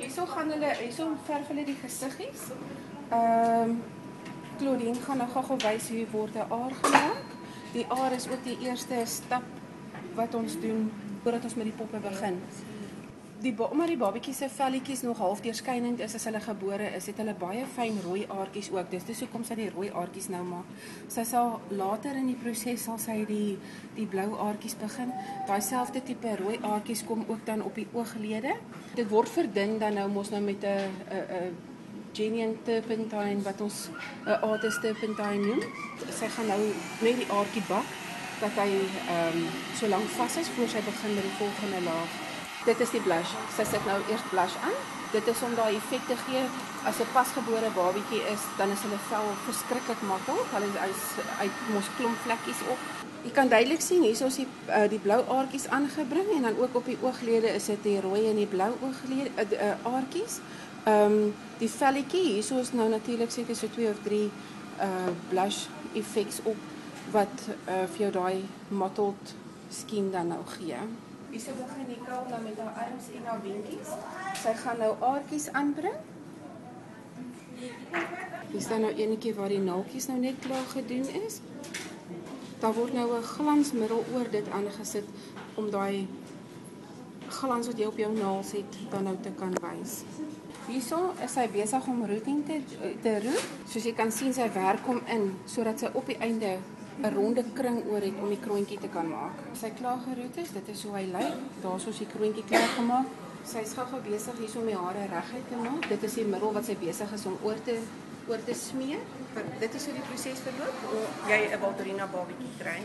Hierso verf hulle die gesiggies. Claudine gaan nou gou wys hoe word 'n aar gemaak. Die aar is ook die eerste stap wat ons doen voordat ons met die poppe begin. Omdat die babatjies se velletjies nog half deurskynend is as hulle gebore is, het hulle baie fyn rooi aartjies ook. Dis hoekom sy die rooi aartjies nou maak. Sy sal later in die proses sal sy die blou aartjies begin. Daai selfde tipe rooi aartjies kom ook dan op die ooglede. Dit word verdun dan nou mos nou met 'n genuine turpentine wat ons 'n Artis turpentine noem. Sy gaan nou net die aartjie bak dat hy so lank vas is voor sy begin met die volgende laag. Dit is die blush. Sy sit nou eers blush aan. Dit is om daai effek te gee. As 'n pasgebore babatjie is, dan is hulle vel verskriklik maklik. Hulle uit mos klomp vlekkies op. Jy kan duidelik sien hier is die blou aartjies aangebring en dan ook op die ooglede is dit die rooi en die blou ooglede aartjies. Die velletjie hierso is nou natuurlik seker so 2 of 3 blush effects op wat vir jou daai mottled skin dan nou gee. Hierso begin Nicole nou met haar arms en haar beentjies. Sy gaan nou aartjies aanbring. Hier staan nou enetjie waar die naaltjies nou net klaar gedoen is. Daar word nou 'n glansmiddel oor dit aangesit om daai glans wat jy op jou naels het dan nou te kan wys. Hierso is sy besig om routing te roet. Soos jy kan sien, sy werk hom in sodat sy op die einde 'n ronde kring oor het om die kroontjie te kan maak. Sy klaar geroet is, dit is hoe hy lyk. Daarso is die kroontjie klaar gemaak. Sy is gou besig hierso om die hare reguit te maak. Dit is die middel wat sy besig is om oor te smeer. Dit is hoe die proses verloop om jy 'n Baldrina babatjie kry.